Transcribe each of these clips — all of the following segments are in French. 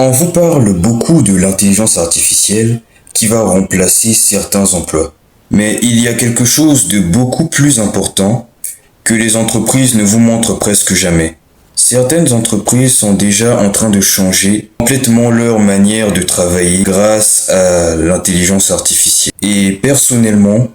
On vous parle beaucoup de l'intelligence artificielle qui va remplacer certains emplois. Mais il y a quelque chose de beaucoup plus important que les entreprises ne vous montrent presque jamais. Certaines entreprises sont déjà en train de changer complètement leur manière de travailler grâce à l'intelligence artificielle. Et personnellement,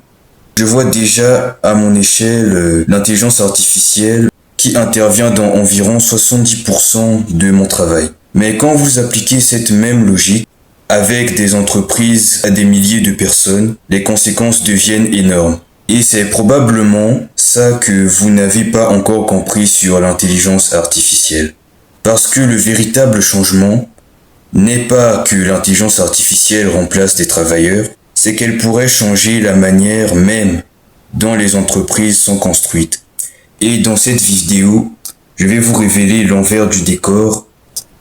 je vois déjà à mon échelle l'intelligence artificielle qui intervient dans environ 70% de mon travail. Mais quand vous appliquez cette même logique avec des entreprises à des milliers de personnes, les conséquences deviennent énormes. Et c'est probablement ça que vous n'avez pas encore compris sur l'intelligence artificielle. Parce que le véritable changement n'est pas que l'intelligence artificielle remplace des travailleurs, c'est qu'elle pourrait changer la manière même dont les entreprises sont construites. Et dans cette vidéo, je vais vous révéler l'envers du décor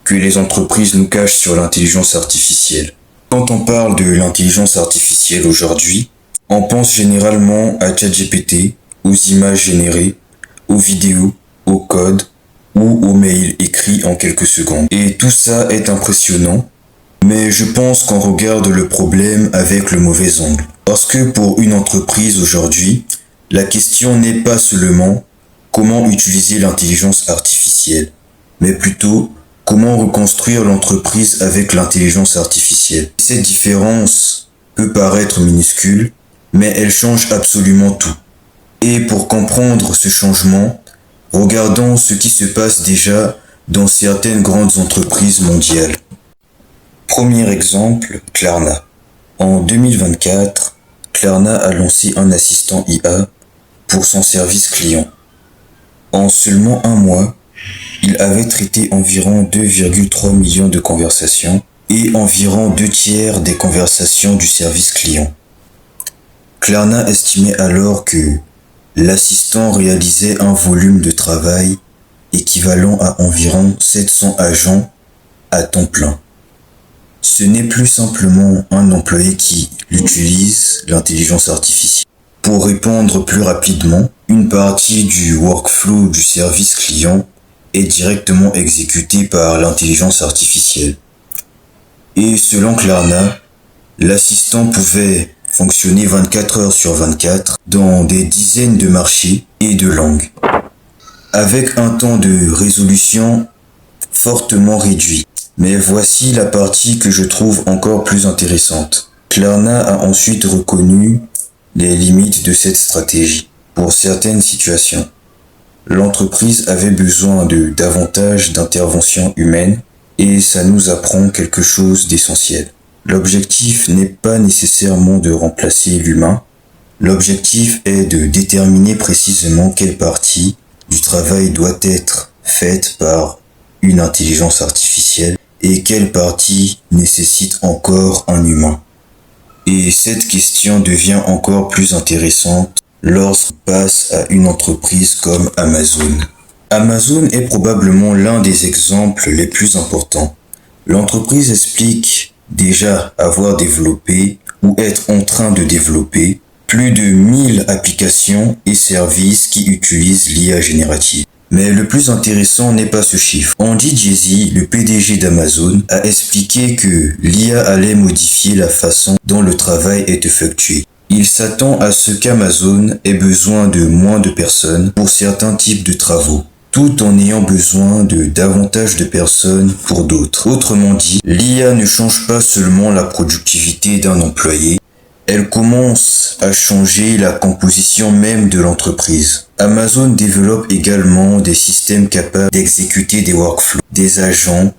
que les entreprises nous cachent sur l'intelligence artificielle. Quand on parle de l'intelligence artificielle aujourd'hui, on pense généralement à ChatGPT, aux images générées, aux vidéos, au code ou aux mails écrits en quelques secondes. Et tout ça est impressionnant, mais je pense qu'on regarde le problème avec le mauvais angle. Parce que pour une entreprise aujourd'hui, la question n'est pas seulement comment utiliser l'intelligence artificielle, mais plutôt comment reconstruire l'entreprise avec l'intelligence artificielle. Cette différence peut paraître minuscule, mais elle change absolument tout. Et pour comprendre ce changement, regardons ce qui se passe déjà dans certaines grandes entreprises mondiales. Premier exemple, Klarna. En 2024, Klarna a lancé un assistant IA pour son service client. En seulement un mois, il avait traité environ 2,3 millions de conversations et environ 2/3 des conversations du service client. Klarna estimait alors que l'assistant réalisait un volume de travail équivalent à environ 700 agents à temps plein. Ce n'est plus simplement un employé qui utilise l'intelligence artificielle. Pour répondre plus rapidement, une partie du workflow du service client est directement exécutée par l'intelligence artificielle. Et selon Klarna, l'assistant pouvait fonctionner 24 heures sur 24 dans des dizaines de marchés et de langues, avec un temps de résolution fortement réduit. Mais voici la partie que je trouve encore plus intéressante. Klarna a ensuite reconnu les limites de cette stratégie. Pour certaines situations, l'entreprise avait besoin de davantage d'intervention humaine et ça nous apprend quelque chose d'essentiel. L'objectif n'est pas nécessairement de remplacer l'humain. L'objectif est de déterminer précisément quelle partie du travail doit être faite par une intelligence artificielle et quelle partie nécessite encore un humain. Et cette question devient encore plus intéressante lorsqu'on passe à une entreprise comme Amazon. Amazon est probablement l'un des exemples les plus importants. L'entreprise explique déjà avoir développé ou être en train de développer plus de 1000 applications et services qui utilisent l'IA générative. Mais le plus intéressant n'est pas ce chiffre. Andy Jassy, le PDG d'Amazon, a expliqué que l'IA allait modifier la façon dont le travail est effectué. Il s'attend à ce qu'Amazon ait besoin de moins de personnes pour certains types de travaux, tout en ayant besoin de davantage de personnes pour d'autres. Autrement dit, l'IA ne change pas seulement la productivité d'un employé, elle commence à changer la composition même de l'entreprise. Amazon développe également des systèmes capables d'exécuter des workflows, des agents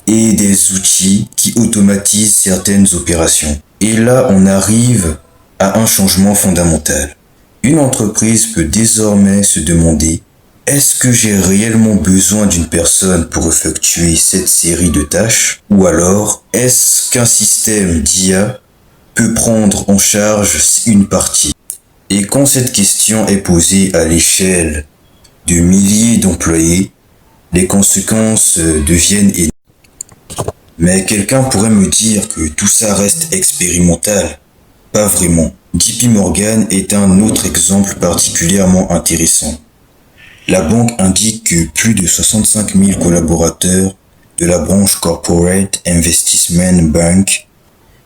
et des outils qui automatisent certaines opérations. Et là, on arrive à un changement fondamental. Une entreprise peut désormais se demander: est-ce que j'ai réellement besoin d'une personne pour effectuer cette série de tâches? Ou alors, est-ce qu'un système d'IA peut prendre en charge une partie? Et quand cette question est posée à l'échelle de milliers d'employés, les conséquences deviennent énormes. Mais quelqu'un pourrait me dire que tout ça reste expérimental. Pas vraiment. JP Morgan est un autre exemple particulièrement intéressant. La banque indique que plus de 65 000 collaborateurs de la branche Corporate Investment Bank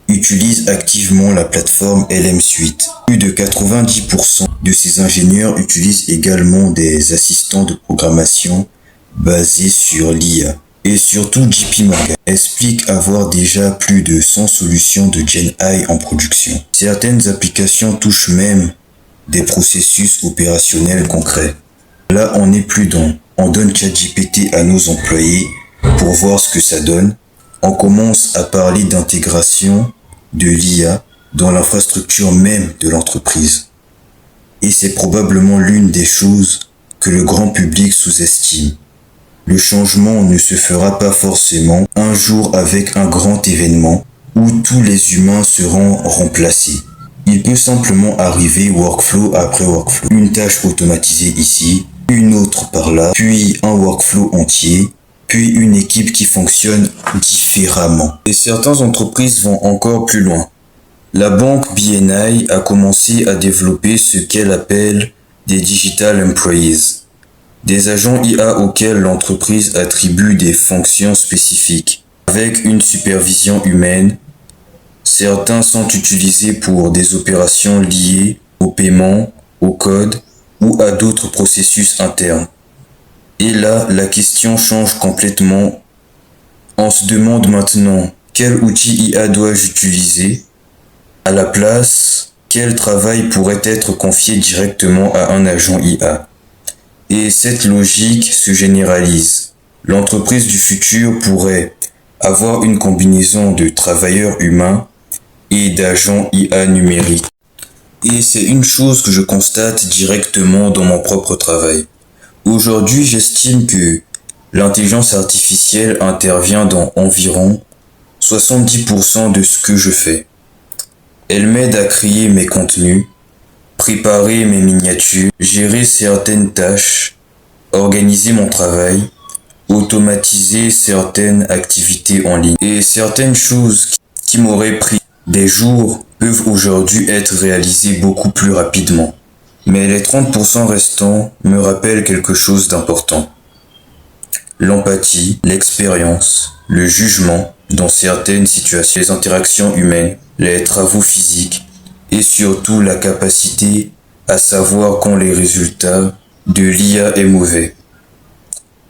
utilise activement la plateforme LM Suite. Plus de 90% de ces ingénieurs utilisent également des assistants de programmation basés sur l'IA. Et surtout, JP Morgan explique avoir déjà plus de 100 solutions de GenAI en production. Certaines applications touchent même des processus opérationnels concrets. Là, on n'est plus dans on donne ChatGPT à nos employés pour voir ce que ça donne. On commence à parler d'intégration de l'IA dans l'infrastructure même de l'entreprise. Et c'est probablement l'une des choses que le grand public sous-estime. Le changement ne se fera pas forcément un jour avec un grand événement où tous les humains seront remplacés. Il peut simplement arriver workflow après workflow. Une tâche automatisée ici, une autre par là, puis un workflow entier, puis une équipe qui fonctionne différemment. Et certaines entreprises vont encore plus loin. La banque BNI a commencé à développer ce qu'elle appelle des Digital Employees, des agents IA auxquels l'entreprise attribue des fonctions spécifiques, avec une supervision humaine. Certains sont utilisés pour des opérations liées au paiement, au code ou à d'autres processus internes. Et là, la question change complètement. On se demande maintenant quel outil IA dois-je utiliser. À la place, quel travail pourrait être confié directement à un agent IA. Et cette logique se généralise. L'entreprise du futur pourrait avoir une combinaison de travailleurs humains et d'agents IA numériques. Et c'est une chose que je constate directement dans mon propre travail. Aujourd'hui, j'estime que l'intelligence artificielle intervient dans environ 70% de ce que je fais. Elle m'aide à créer mes contenus, préparer mes miniatures, gérer certaines tâches, organiser mon travail, automatiser certaines activités en ligne. Et certaines choses qui m'auraient pris des jours peuvent aujourd'hui être réalisées beaucoup plus rapidement. Mais les 30% restants me rappellent quelque chose d'important. L'empathie, l'expérience, le jugement dans certaines situations, les interactions humaines, les travaux physiques et surtout la capacité à savoir quand les résultats de l'IA est mauvais.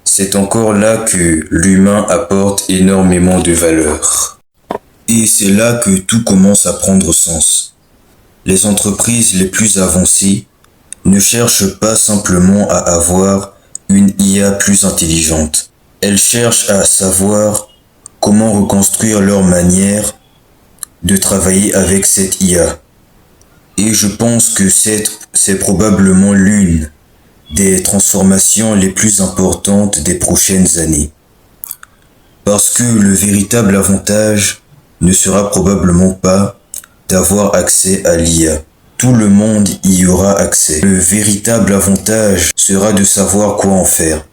C'est encore là que l'humain apporte énormément de valeur. Et c'est là que tout commence à prendre sens. Les entreprises les plus avancées ne cherchent pas simplement à avoir une IA plus intelligente. Elles cherchent à savoir comment reconstruire leur manière de travailler avec cette IA. Et je pense que c'est probablement l'une des transformations les plus importantes des prochaines années. Parce que le véritable avantage ne sera probablement pas d'avoir accès à l'IA. Tout le monde y aura accès. Le véritable avantage sera de savoir quoi en faire,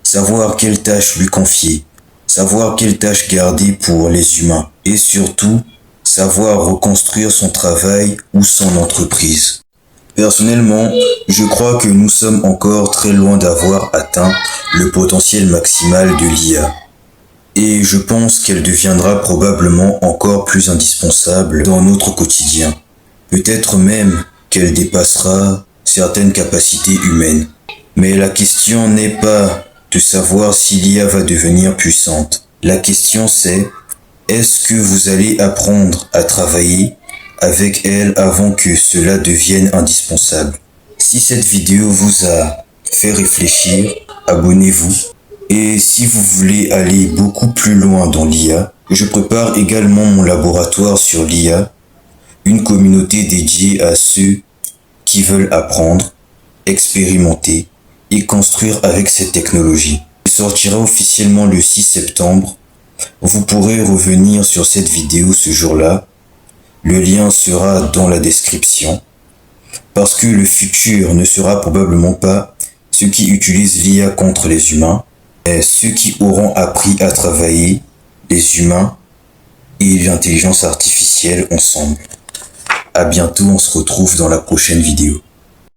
savoir quelle tâche lui confier, savoir quelle tâche garder pour les humains et surtout savoir reconstruire son travail ou son entreprise. Personnellement, je crois que nous sommes encore très loin d'avoir atteint le potentiel maximal de l'IA. Et je pense qu'elle deviendra probablement encore plus indispensable dans notre quotidien. Peut-être même qu'elle dépassera certaines capacités humaines. Mais la question n'est pas de savoir si l'IA va devenir puissante. La question c'est, est-ce que vous allez apprendre à travailler avec elle avant que cela devienne indispensable? Si cette vidéo vous a fait réfléchir, abonnez-vous. Et si vous voulez aller beaucoup plus loin dans l'IA, je prépare également mon laboratoire sur l'IA, une communauté dédiée à ceux qui veulent apprendre, expérimenter et construire avec cette technologie. Il sortira officiellement le 6 septembre. Vous pourrez revenir sur cette vidéo ce jour-là. Le lien sera dans la description. Parce que le futur ne sera probablement pas ceux qui utilisent l'IA contre les humains, mais ceux qui auront appris à travailler les humains et l'intelligence artificielle ensemble. À bientôt, on se retrouve dans la prochaine vidéo.